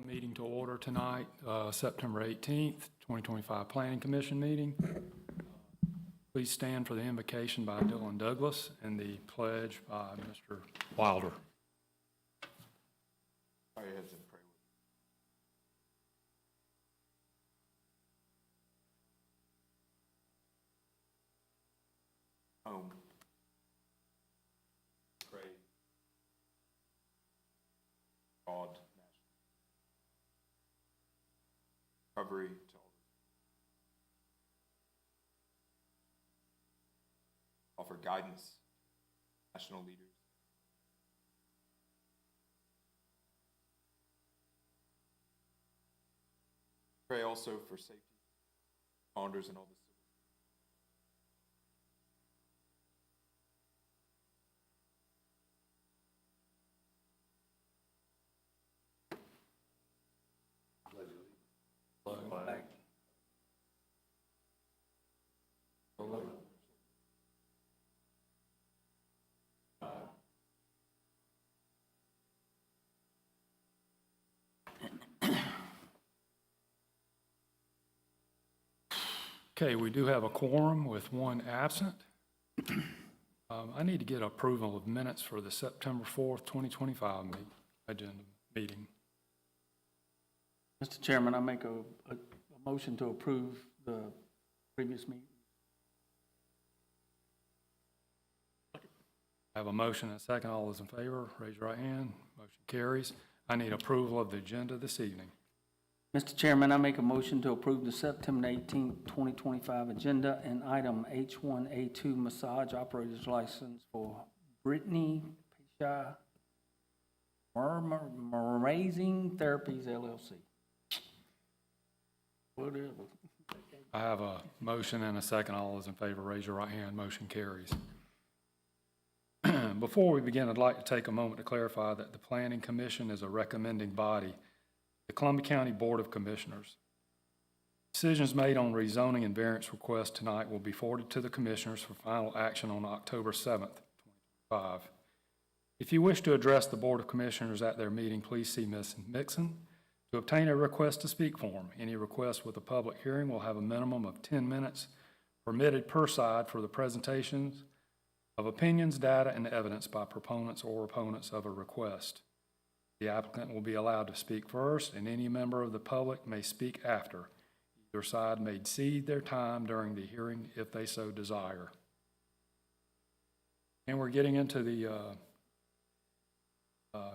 meeting to order tonight, September 18th, 2025 Planning Commission meeting. Please stand for the invocation by Dylan Douglas and the pledge by Mr. Wilder. Bow your heads and pray with me. Pray. God, recovery to all. Offer guidance, national leaders. Pray also for safety, founders and all the Okay, we do have a quorum with one absent. I need to get approval of minutes for the September 4th, 2025 agenda meeting. Mr. Chairman, I make a motion to approve the previous meeting. I have a motion and a second. All those in favor, raise your right hand. Motion carries. I need approval of the agenda this evening. Mr. Chairman, I make a motion to approve the September 18th, 2025 agenda and item H1A2 massage operator's license for Brittany Pesha Amazing Therapies LLC. Whatever. I have a motion and a second. All those in favor, raise your right hand. Motion carries. Before we begin, I'd like to take a moment to clarify that the Planning Commission is a recommending body, the Columbia County Board of Commissioners. Decisions made on rezoning and variance requests tonight will be forwarded to the Commissioners for final action on October 7th, 2025. If you wish to address the Board of Commissioners at their meeting, please see Ms. Mixon. To obtain a request to speak form, any request with a public hearing will have a minimum of 10 minutes permitted per side for the presentations of opinions, data, and evidence by proponents or opponents of a request. The applicant will be allowed to speak first, and any member of the public may speak after. Either side may cede their time during the hearing if they so desire. And we're getting into the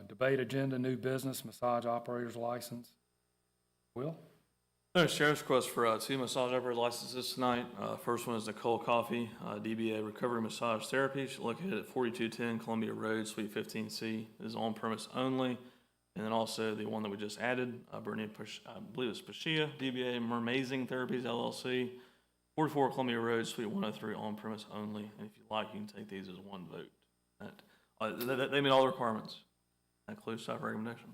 debate agenda, new business, massage operator's license. Will? There's sheriff's request for two massage operator licenses tonight. First one is Nicole Coffey, DBA Recovery Massage Therapy. She's located at 4210 Columbia Road, Suite 15C. It is on-premise only. And then also the one that we just added, Brittany, I believe it's Pesha, DBA Mermazing Therapies LLC, 44 Columbia Road, Suite 103, on-premise only. And if you like, you can take these as one vote. They meet all the requirements. That includes staff recommendation.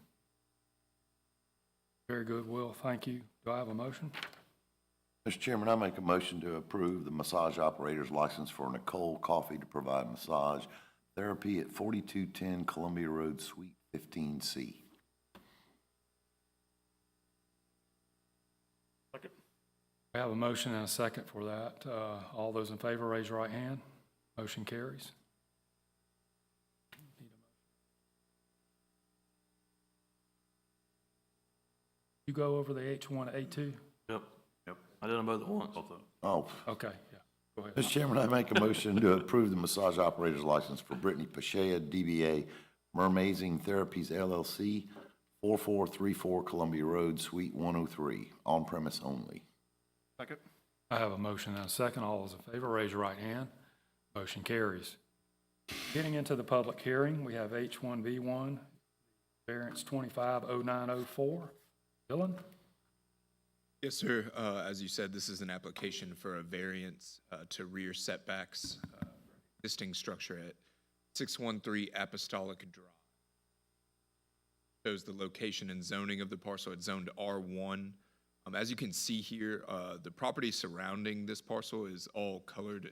Very good, Will. Thank you. Do I have a motion? Mr. Chairman, I make a motion to approve the massage operator's license for Nicole Coffey to provide massage therapy at 4210 Columbia Road, Suite 15C. Second. We have a motion and a second for that. All those in favor, raise your right hand. Motion carries. You go over the H1A2? Yep. I did them both at once. Oh, Okay, yeah, go ahead. Mr. Chairman, I make a motion to approve the massage operator's license for Brittany Pesha, DBA Mermazing Therapies LLC, 4434 Columbia Road, Suite 103, on-premise only. Second. I have a motion and a second. All those in favor, raise your right hand. Motion carries. Getting into the public hearing, we have H1B1, variance 250904. Dylan? Yes, sir. As you said, this is an application for a variance to rear setbacks existing structure at 613 Apostolic Drive. Shows the location and zoning of the parcel. It's zoned R1. As you can see here, the property surrounding this parcel is all colored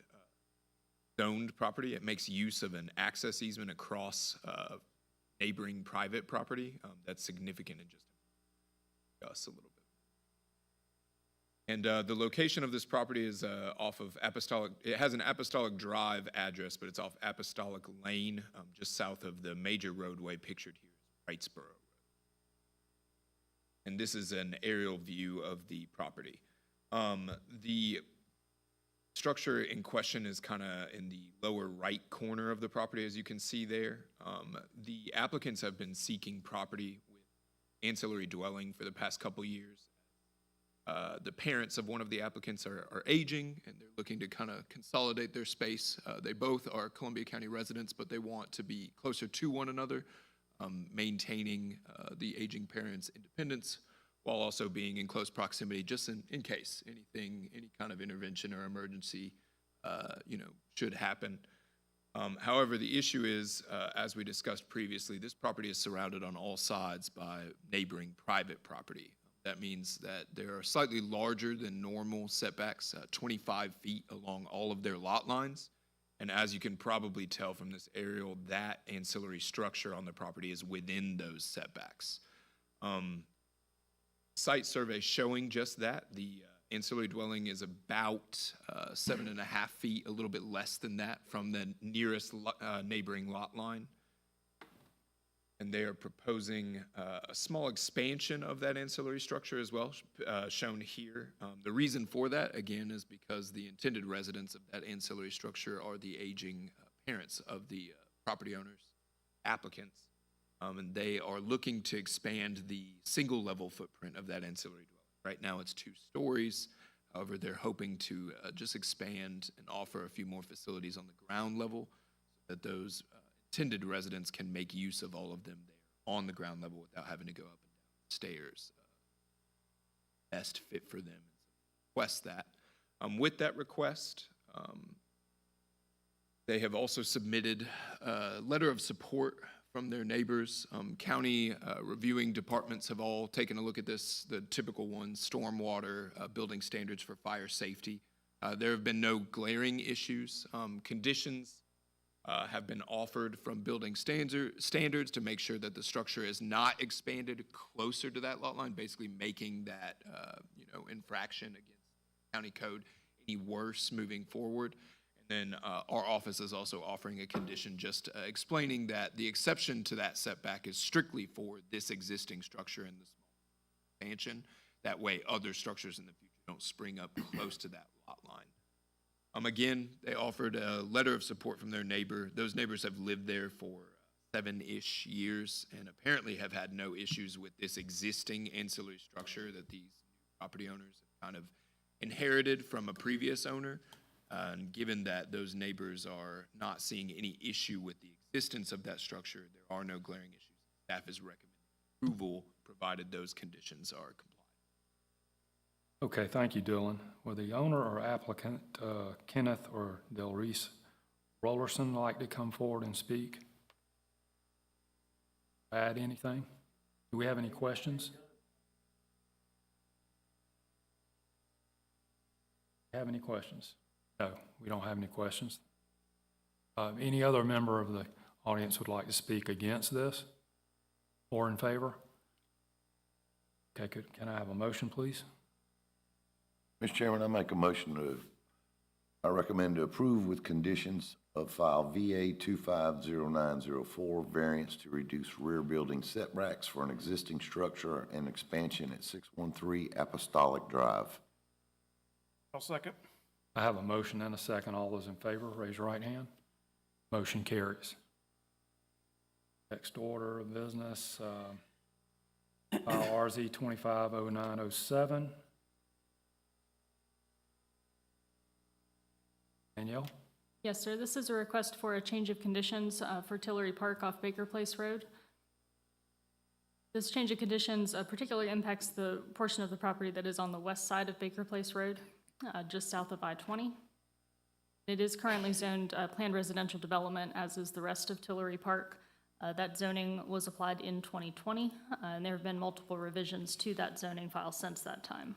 zoned property. It makes use of an access easement across neighboring private property. That's significant in just discuss a little bit. And the location of this property is off of Apostolic. It has an Apostolic Drive address, but it's off Apostolic Lane, just south of the major roadway pictured here, Wrightsboro Road. And this is an aerial view of the property. The structure in question is kind of in the lower right corner of the property, as you can see there. The applicants have been seeking property with ancillary dwelling for the past couple years. The parents of one of the applicants are aging, and they're looking to kind of consolidate their space. They both are Columbia County residents, but they want to be closer to one another, maintaining the aging parents' independence while also being in close proximity just in case any kind of intervention or emergency, should happen. However, the issue is, as we discussed previously, this property is surrounded on all sides by neighboring private property. That means that there are slightly larger than normal setbacks, 25 feet along all of their lot lines. And as you can probably tell from this aerial, that ancillary structure on the property is within those setbacks. Site survey showing just that. The ancillary dwelling is about 7.5 feet, a little bit less than that from the nearest neighboring lot line. And they are proposing a small expansion of that ancillary structure as well, shown here. The reason for that, again, is because the intended residents of that ancillary structure are the aging parents of the property owners, applicants. And they are looking to expand the single-level footprint of that ancillary dwelling. Right now, it's 2 stories. However, they're hoping to just expand and offer a few more facilities on the ground level so that those intended residents can make use of all of them there on the ground level without having to go up and down stairs. Best fit for them. Request that. With that request, they have also submitted a letter of support from their neighbors. County reviewing departments have all taken a look at this, the typical ones, stormwater, building standards for fire safety. There have been no glaring issues. Conditions have been offered from building standards to make sure that the structure is not expanded closer to that lot line, basically making that infraction against county code any worse moving forward. And then our office is also offering a condition just explaining that the exception to that setback is strictly for this existing structure and the small expansion. That way other structures in the future don't spring up close to that lot line. Again, they offered a letter of support from their neighbor. Those neighbors have lived there for 7-ish years and apparently have had no issues with this existing ancillary structure that these property owners have kind of inherited from a previous owner. And given that those neighbors are not seeing any issue with the existence of that structure, there are no glaring issues. Staff is recommending approval provided those conditions are complied. Okay, thank you, Dylan. Will the owner or applicant, Kenneth or Delreese Rollerson, like to come forward and speak? Add anything? Do we have any questions? Have any questions? No, we don't have any questions. Any other member of the audience would like to speak against this or in favor? Okay, can I have a motion, please? Mr. Chairman, I recommend to approve with conditions of file VA 250904, variance to reduce rear building setbacks for an existing structure and expansion at 613 Apostolic Drive. I'll second. I have a motion and a second. All those in favor, raise your right hand. Motion carries. Next order of business, file RZ 250907. Danielle? Yes, sir. This is a request for a change of conditions for Tillery Park off Baker Place Road. This change of conditions particularly impacts the portion of the property that is on the west side of Baker Place Road, just south of I-20. It is currently zoned planned residential development, as is the rest of Tillery Park. That zoning was applied in 2020, and there have been multiple revisions to that zoning file since that time.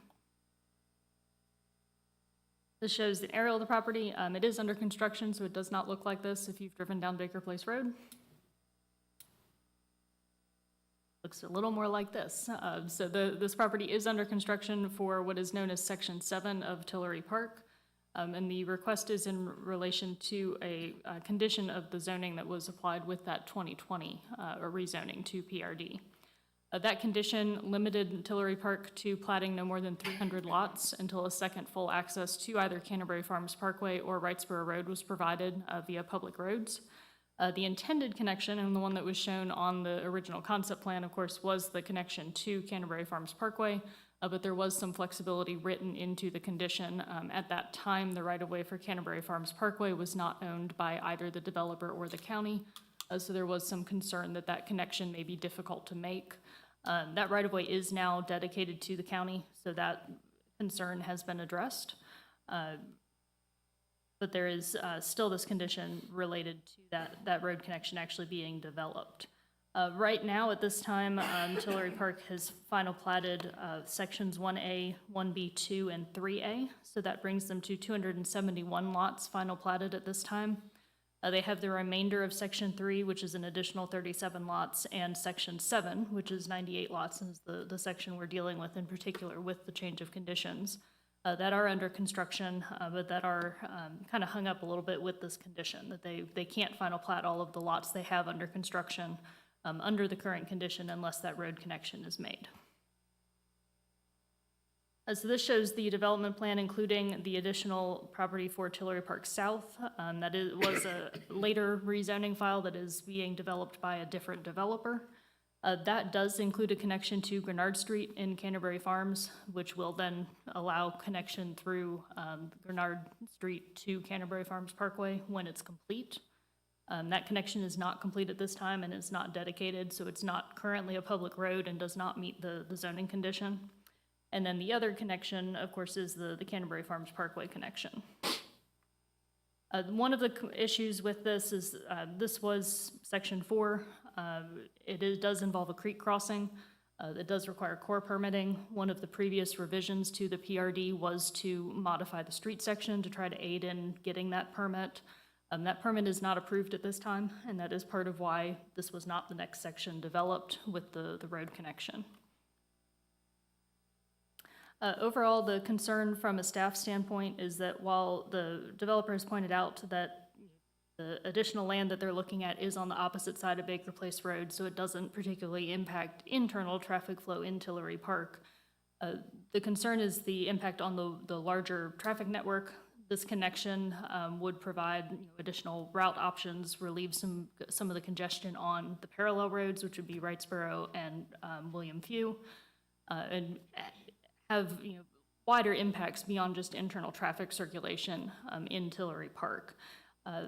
This shows the aerial of the property. It is under construction, so it does not look like this if you've driven down Baker Place Road. looks a little more like this. So this property is under construction for what is known as Section 7 of Tillery Park. And the request is in relation to a condition of the zoning that was applied with that 2020 rezoning to PRD. That condition limited Tillery Park to platting no more than 300 lots until a second full access to either Canterbury Farms Parkway or Wrightsboro Road was provided via public roads. The intended connection, and the one that was shown on the original concept plan, of course, was the connection to Canterbury Farms Parkway, but there was some flexibility written into the condition. At that time, the right-of-way for Canterbury Farms Parkway was not owned by either the developer or the county, so there was some concern that that connection may be difficult to make. That right-of-way is now dedicated to the county, so that concern has been addressed. But there is still this condition related to that road connection actually being developed. Right now, at this time, Tillery Park has final platted sections 1A, 1B, 2, and 3A, so that brings them to 271 lots final platted at this time. They have the remainder of Section 3, which is an additional 37 lots, and Section 7, which is 98 lots, and is the section we're dealing with in particular with the change of conditions, that are under construction, but that are kind of hung up a little bit with this condition, that they can't final plat all of the lots they have under construction under the current condition unless that road connection is made. So this shows the development plan, including the additional property for Tillery Park South. Was a later rezoning file that is being developed by a different developer. That does include a connection to Grenard Street in Canterbury Farms, which will then allow connection through Grenard Street to Canterbury Farms Parkway when it's complete. That connection is not complete at this time and is not dedicated, so it's not currently a public road and does not meet the zoning condition. And then the other connection, of course, is the Canterbury Farms Parkway connection. One of the issues with this is this was Section 4. It does involve a creek crossing. It does require core permitting. One of the previous revisions to the PRD was to modify the street section to try to aid in getting that permit. That permit is not approved at this time, and that is part of why this was not the next section developed with the road connection. Overall, the concern from a staff standpoint is that while the developer has pointed out that the additional land that they're looking at is on the opposite side of Baker Place Road, so it doesn't particularly impact internal traffic flow in Tillery Park, the concern is the impact on the larger traffic network. This connection would provide additional route options, relieve some of the congestion on the parallel roads, which would be Wrightsboro and William Few, and have wider impacts beyond just internal traffic circulation in Tillery Park.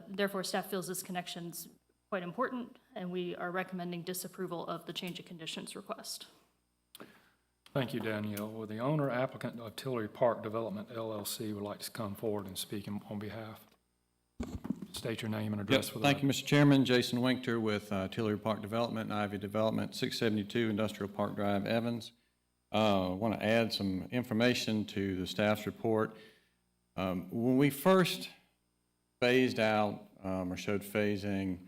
Therefore, staff feels this connection's quite important, and we are recommending disapproval of the change of conditions request. Thank you, Danielle. Will the owner applicant of Tillery Park Development LLC would like to come forward and speak on behalf? State your name and address for the Thank you, Mr. Chairman. Jason Winkter with Tillery Park Development and Ivy Development, 672 Industrial Park Drive, Evans. I want to add some information to the staff's report. When we first phased out or showed phasing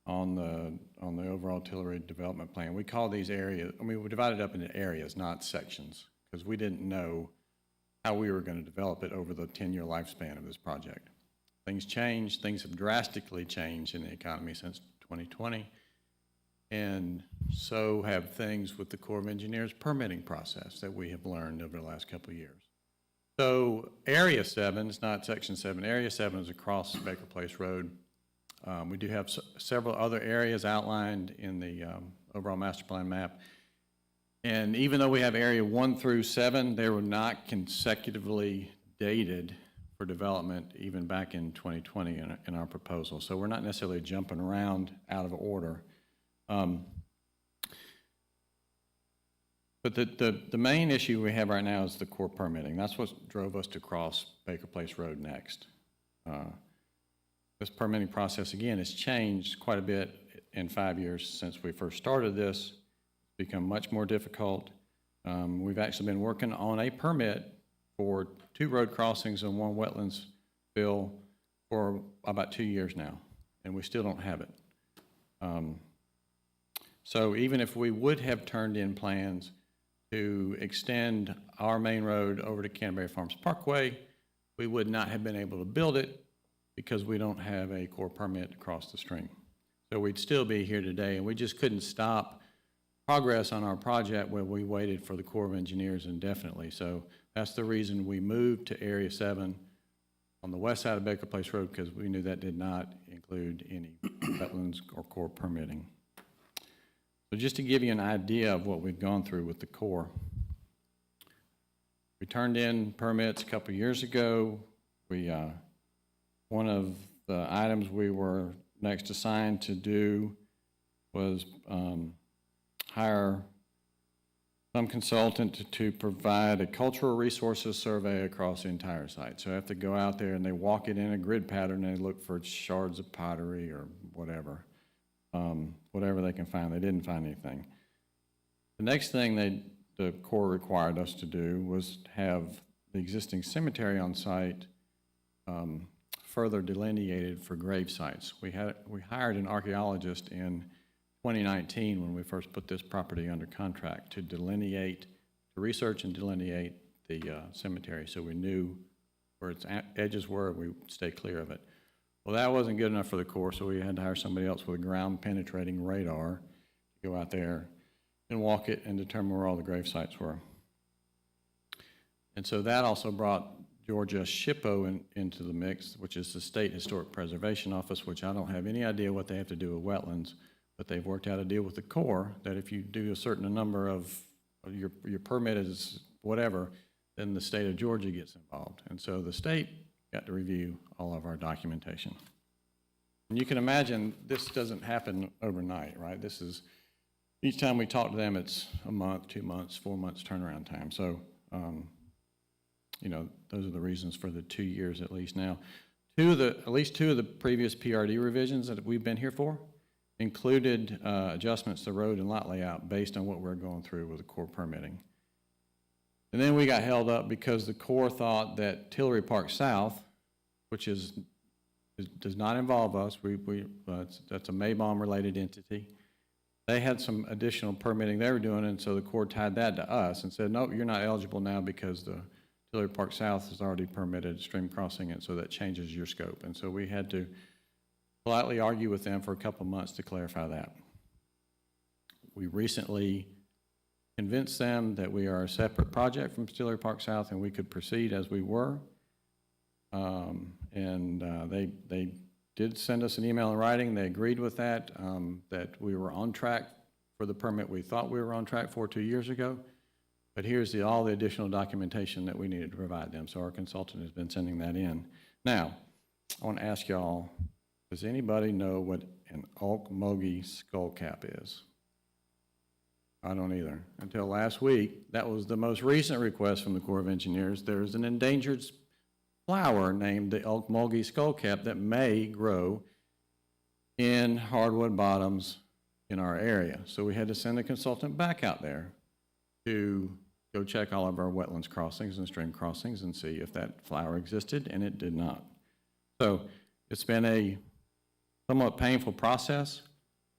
on the overall Tillery development plan, we call these areas, we divided up into areas, not sections, because we didn't know how we were going to develop it over the 10-year lifespan of this project. Things changed, things have drastically changed in the economy since 2020, and so have things with the Corps of Engineers permitting process that we have learned over the last couple of years. So Area 7 is not Section 7. Area 7 is across Baker Place Road. We do have several other areas outlined in the overall master plan map. And even though we have Area 1 through 7, they were not consecutively dated for development even back in 2020 in our proposal. So we're not necessarily jumping around out of order. But the main issue we have right now is the core permitting. That's what drove us to cross Baker Place Road next. This permitting process, again, has changed quite a bit in 5 years since we first started this. It's become much more difficult. We've actually been working on a permit for 2 road crossings and 1 wetlands fill for about 2 years now, and we still don't have it. So even if we would have turned in plans to extend our main road over to Canterbury Farms Parkway, we would not have been able to build it because we don't have a core permit to cross the stream. So we'd still be here today, and we just couldn't stop progress on our project where we waited for the Corps of Engineers indefinitely. So that's the reason we moved to Area 7 on the west side of Baker Place Road, because we knew that did not include any wetlands or core permitting. So just to give you an idea of what we've gone through with the Corps, we turned in permits a couple years ago. One of the items we were next assigned to do was hire some consultant to provide a cultural resources survey across the entire site. So I have to go out there and they walk it in a grid pattern and they look for shards of pottery or whatever, whatever they can find. They didn't find anything. The next thing the Corps required us to do was have the existing cemetery on site further delineated for grave sites. We hired an archaeologist in 2019 when we first put this property under contract to research and delineate the cemetery, so we knew where its edges were and we stay clear of it. Well, that wasn't good enough for the Corps, so we had to hire somebody else with a ground penetrating radar to go out there and walk it and determine where all the grave sites were. And so that also brought Georgia SHPO into the mix, which is the State Historic Preservation Office, which I don't have any idea what they have to do with wetlands, but they've worked out a deal with the Corps that if you do a certain number of, your permit is whatever, then the state of Georgia gets involved. And so the state got to review all of our documentation. And you can imagine this doesn't happen overnight, right? This is, each time we talk to them, it's a month, 2 months, 4 months turnaround time. So, those are the reasons for the 2 years at least now. At least two of the previous PRD revisions that we've been here for included adjustments to road and lot layout based on what we're going through with the Corps permitting. And then we got held up because the Corps thought that Tillery Park South, which does not involve us, that's a Maybom-related entity. They had some additional permitting they were doing, and so the Corps tied that to us and said, no, you're not eligible now because the Tillery Park South has already permitted stream crossing, and so that changes your scope. And so we had to politely argue with them for a couple of months to clarify that. We recently convinced them that we are a separate project from Tillery Park South and we could proceed as we were. They did send us an email in writing. They agreed with that, that we were on track for the permit we thought we were on track for 2 years ago. But here's all the additional documentation that we needed to provide them. So our consultant has been sending that in. Now, I want to ask y'all, does anybody know what an Ocmulgee skull cap is? I don't either. Until last week, that was the most recent request from the Corps of Engineers. There's an endangered flower named the Ocmulgee skull cap that may grow in hardwood bottoms in our area. So we had to send a consultant back out there to go check all of our wetlands crossings and stream crossings and see if that flower existed, and it did not. So it's been a somewhat painful process,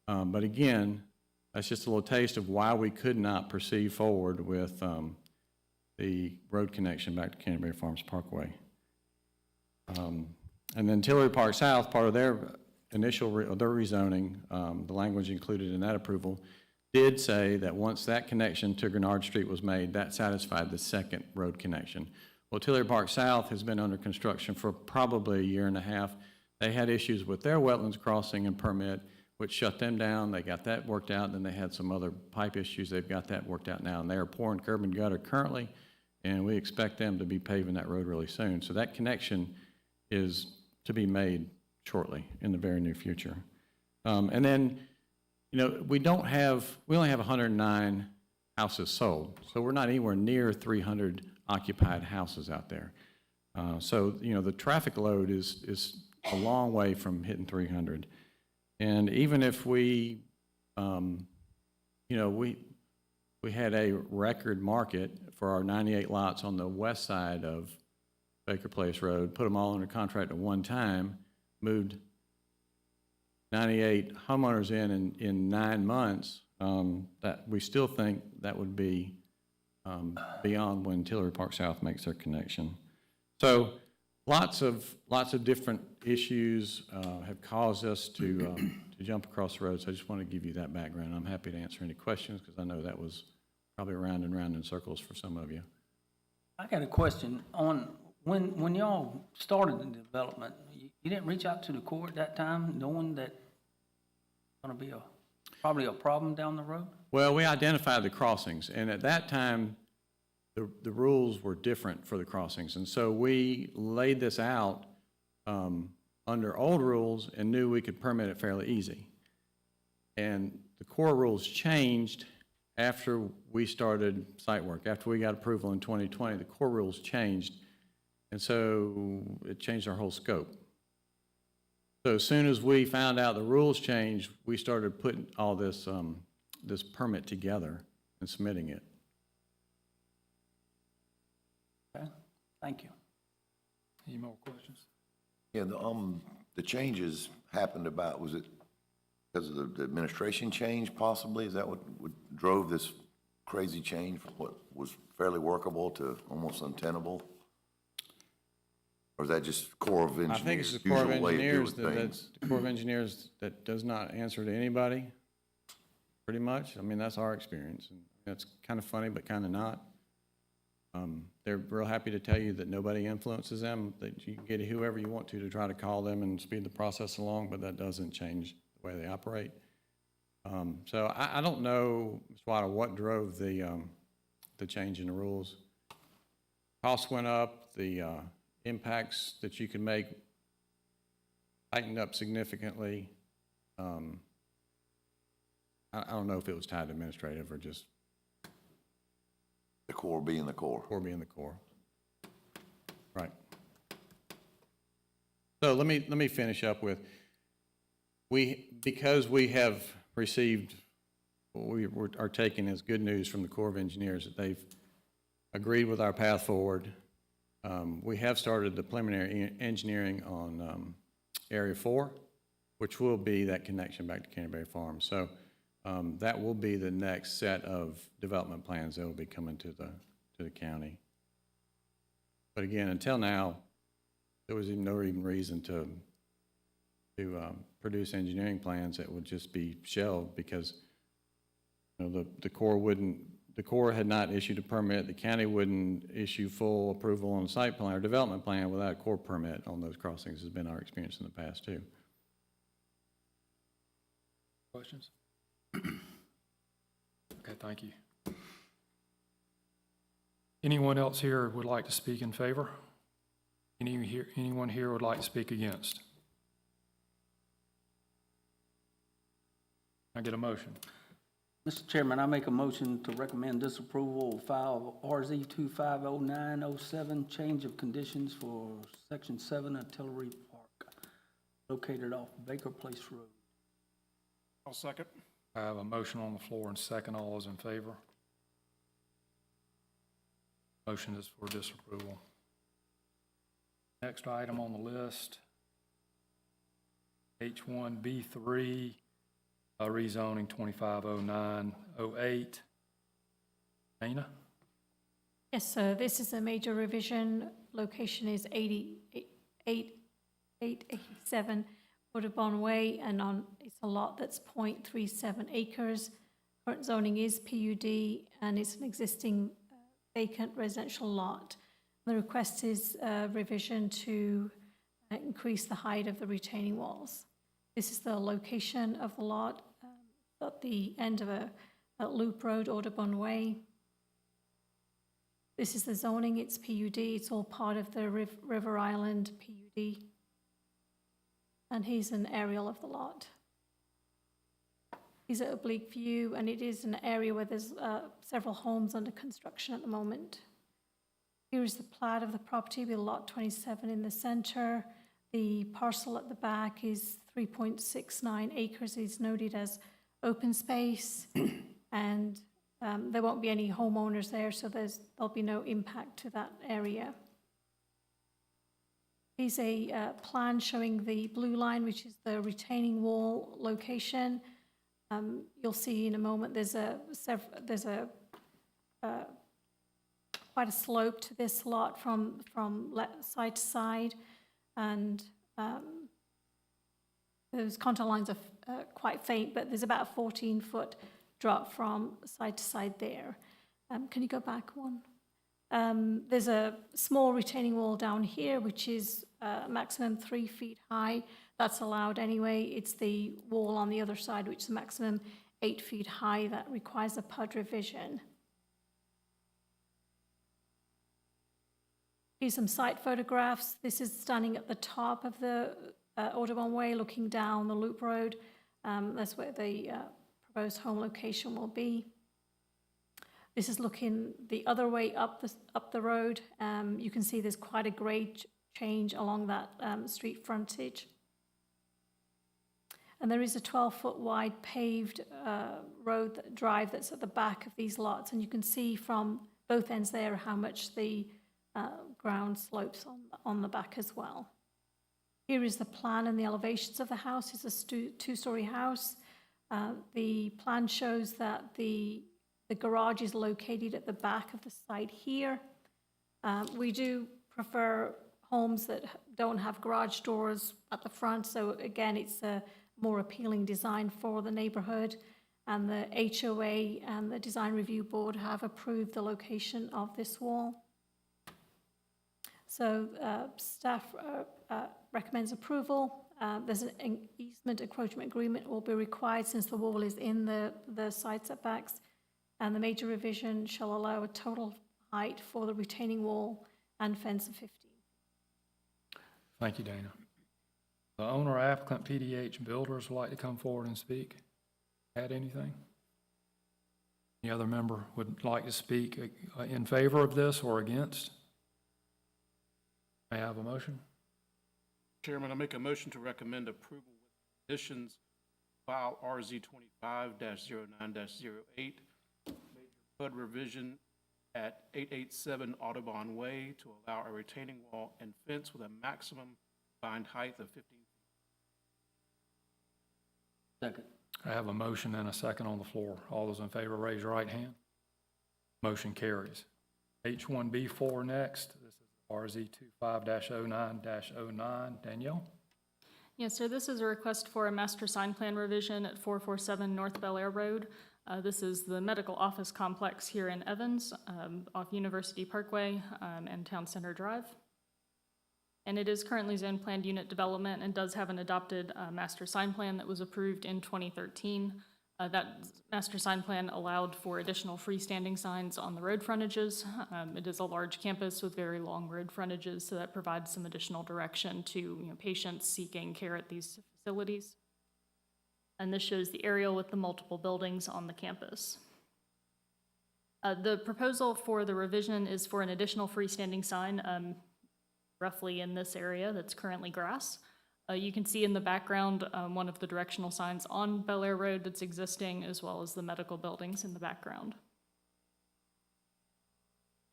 but again, that's just a little taste of why we could not proceed forward with the road connection back to Canterbury Farms Parkway. And then Tillery Park South, part of their initial their rezoning, the language included in that approval, did say that once that connection to Grenard Street was made, that satisfied the second road connection. Well, Tillery Park South has been under construction for probably a year and a half. They had issues with their wetlands crossing and permit, which shut them down. They got that worked out, and then they had some other pipe issues. They've got that worked out now, and they are pouring curb and gutter currently, and we expect them to be paving that road really soon. So that connection is to be made shortly in the very near future. And then, we only have 109 houses sold, so we're not anywhere near 300 occupied houses out there. So, the traffic load is a long way from hitting 300. And even if we had a record market for our 98 lots on the west side of Baker Place Road, put them all under contract at one time, moved 98 homeowners in 9 months, that we still think that would be beyond when Tillery Park South makes their connection. So lots of different issues have caused us to jump across the road. So I just want to give you that background. I'm happy to answer any questions because I know that was probably round and round in circles for some of you. I got a question on, when y'all started the development, you didn't reach out to the Corps at that time, knowing that gonna be probably a problem down the road? Well, we identified the crossings, and at that time, the rules were different for the crossings. And so we laid this out under old rules and knew we could permit it fairly easy. And the Corps rules changed after we started site work. After we got approval in 2020, the Corps rules changed, and so it changed our whole scope. So as soon as we found out the rules changed, we started putting all this, this permit together and submitting it. Okay, thank you. Any more questions? Yeah, the changes happened about, was it because of the administration change possibly? Is that what drove this crazy change from what was fairly workable to almost untenable? Or is that just Corps of Engineers? I think it's the Corps of usual way to deal Engineers with things? the Corps of Engineers that does not answer to anybody, pretty much. I mean, that's our experience. And that's kind of funny, but kind of not. They're real happy to tell you that nobody influences them, that you can get whoever you want to try to call them and speed the process along, but that doesn't change the way they operate. So I don't know, Ms. Waddle, what drove the change in the rules. Costs went up, the impacts that you can make tightened up significantly. I don't know if it was tied to administrative or just The Corps being the Corps. Corps being the Corps. Right. So let me finish up with, because we have received, what we are taking as good news from the Corps of Engineers, that they've agreed with our path forward. We have started the preliminary engineering on Area 4, which will be that connection back to Canterbury Farm. So that will be the next set of development plans that will be coming to the county. But again, until now, there was no reason to produce engineering plans that would just be shelved because, you know, the Corps had not issued a permit. The county wouldn't issue full approval on a site plan or development plan without a Corps permit on those crossings. Has been our experience in the past too. Questions? Okay, thank you. Anyone else here would like to speak in favor? Anyone here would like to speak against? Can I get a motion? Mr. Chairman, I make a motion to recommend disapproval of file RZ 250907, change of conditions for Section 7 of Tillery Park, located off Baker Place Road. I'll second. I have a motion on the floor and second. All those in favor? Motion is for disapproval. Next item on the list, H1B3, rezoning 250908. Dana? Yes, so this is a major revision. Location is 887 Audubon Way, and it's a lot that's 0.37 acres. Current zoning is PUD, and it's an existing vacant residential lot. The request is a revision to increase the height of the retaining walls. This is the location of the lot at the end of a loop road, Audubon Way. This is the zoning, it's PUD, it's all part of the River Island PUD. And here's an aerial of the lot. Here's an oblique view, and it is an area where there's several homes under construction at the moment. Here is the plat of the property with lot 27 in the center. The parcel at the back is 3.69 acres. It's noted as open space, and there won't be any homeowners there, so there'll be no impact to that area. Here's a plan showing the blue line, which is the retaining wall location. You'll see in a moment, there's quite a slope to this lot from side to side, and those contour lines are quite faint, but there's about a 14-foot drop from side to side there. Can you go back one? There's a small retaining wall down here, which is maximum 3 feet high. That's allowed anyway. It's the wall on the other side, which is maximum 8 feet high, that requires a PUD revision. Here's some site photographs. This is standing at the top of the Audubon Way, looking down the loop road. That's where the proposed home location will be. This is looking the other way up the road. You can see there's quite a grade change along that street frontage. And there is a 12-foot wide paved drive that's at the back of these lots. And you can see from both ends there how much the ground slopes on the back as well. Here is the plan and the elevations of the house. It's a two-story house. The plan shows that the garage is located at the back of the site here. We do prefer homes that don't have garage doors at the front, so again, it's a more appealing design for the neighborhood. And the HOA and the Design Review Board have approved the location of this wall. So staff recommends approval. There's an easement encroachment agreement will be required since the wall is in the side setbacks, and the major revision shall allow a total height for the retaining wall and fence of 15. Thank you, Dana. The owner applicant, PDH Builders, would like to come forward and speak. Add anything? Any other member would like to speak in favor of this or against? May I have a motion? Chairman, I make a motion to recommend approval with conditions. File RZ 25-09-08, major PUD revision at 887 Audubon Way to allow a retaining wall and fence with a maximum combined height of 15 feet. Second. I have a motion and a second on the floor. All those in favor, raise your right hand. Motion carries. H1B4 next. This is RZ 25-09-09. Danielle? Yes, sir, this is a request for a master sign plan revision at 447 North Bel Air Road. This is the medical office complex here in Evans, off University Parkway and Town Center Drive. And it is currently zone planned unit development and does have an adopted master sign plan that was approved in 2013. That master sign plan allowed for additional freestanding signs on the road frontages. It is a large campus with very long road frontages, so that provides some additional direction to patients seeking care at these facilities. And this shows the aerial with the multiple buildings on the campus. The proposal for the revision is for an additional freestanding sign roughly in this area that's currently grass. You can see in the background one of the directional signs on Bel Air Road that's existing, as well as the medical buildings in the background.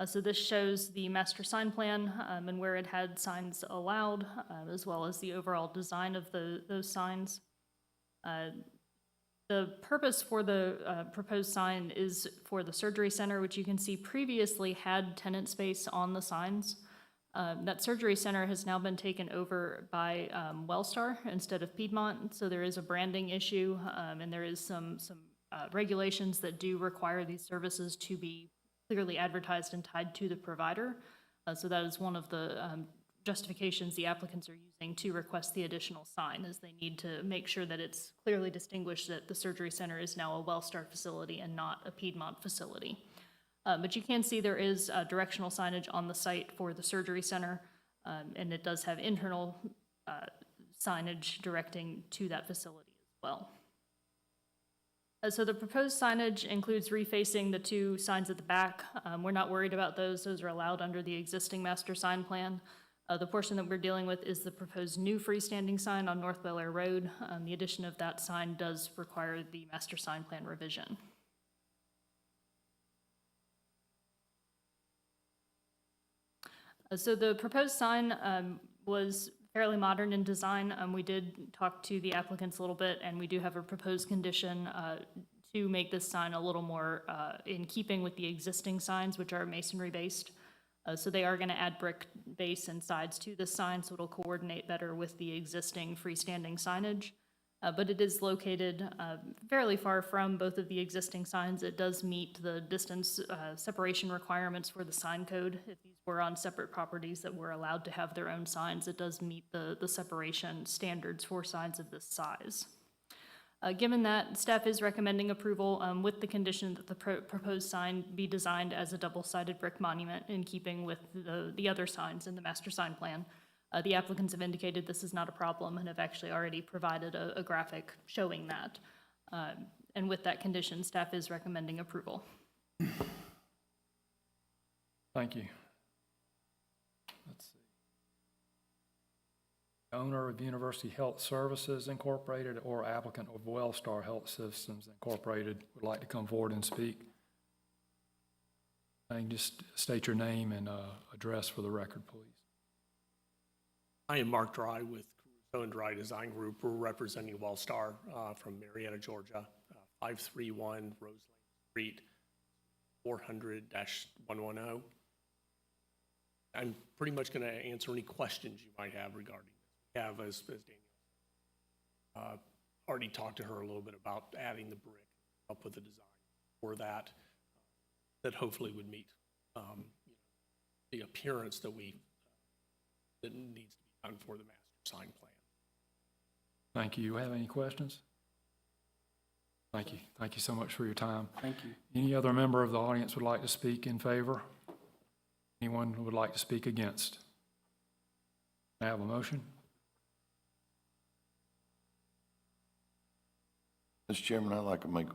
So this shows the master sign plan and where it had signs allowed, as well as the overall design of those signs. The purpose for the proposed sign is for the surgery center, which you can see previously had tenant space on the signs. That surgery center has now been taken over by Wellstar instead of Piedmont, so there is a branding issue, and there is some regulations that do require these services to be clearly advertised and tied to the provider. So that is one of the justifications the applicants are using to request the additional sign, is they need to make sure that it's clearly distinguished that the surgery center is now a Wellstar facility and not a Piedmont facility. But you can see there is directional signage on the site for the surgery center, and it does have internal signage directing to that facility as well. So the proposed signage includes refacing the two signs at the back. We're not worried about those. Those are allowed under the existing master sign plan. The portion that we're dealing with is the proposed new freestanding sign on North Bel Air Road. The addition of that sign does require the master sign plan revision. So the proposed sign was fairly modern in design. We did talk to the applicants a little bit, and we do have a proposed condition to make this sign a little more in keeping with the existing signs, which are masonry-based. So they are going to add brick base and sides to this sign, so it'll coordinate better with the existing freestanding signage. But it is located fairly far from both of the existing signs. It does meet the distance separation requirements for the sign code. If these were on separate properties that were allowed to have their own signs, it does meet the separation standards for signs of this size. Given that, staff is recommending approval with the condition that the proposed sign be designed as a double-sided brick monument in keeping with the other signs in the master sign plan. The applicants have indicated this is not a problem and have actually already provided a graphic showing that. And with that condition, staff is recommending approval. Thank you. Let's see. Owner of University Health Services Incorporated or applicant of Wellstar Health Systems Incorporated would like to come forward and speak. And just state your name and address for the record, please. I am Mark Dry with Caruso and Dry Design Group. We're representing Wellstar from Marietta, Georgia, 531 Roseland Street, 400-110. I'm pretty much going to answer any questions you might have regarding this. We have, as Daniel already talked to her a little bit about adding the brick, up with a design for that, that hopefully would meet the appearance that needs to be done for the master sign plan. Thank you. You have any questions? Thank you. Thank you so much for your time. Thank you. Any other member of the audience would like to speak in favor? Anyone who would like to speak against? May I have a motion? Mr. Chairman, I'd like to make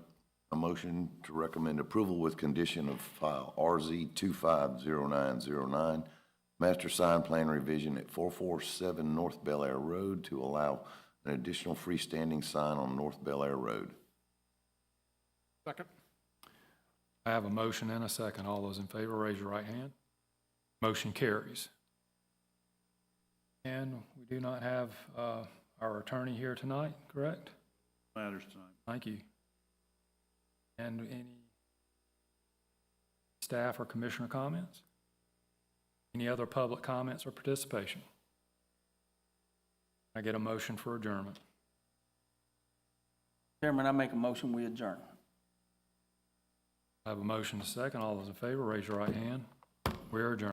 a motion to recommend approval with condition of file RZ 250909, master sign plan revision at 447 North Bel Air Road to allow an additional freestanding sign on North Bel Air Road. Second. I have a motion and a second. All those in favor, raise your right hand. Motion carries. And we do not have our attorney here tonight, correct? Matters tonight. Thank you. And any staff or commissioner comments? Any other public comments or participation? I get a motion for adjournment. Chairman, I make a motion, we adjourn. I have a motion to second. All those in favor, raise your right hand. We are adjourned.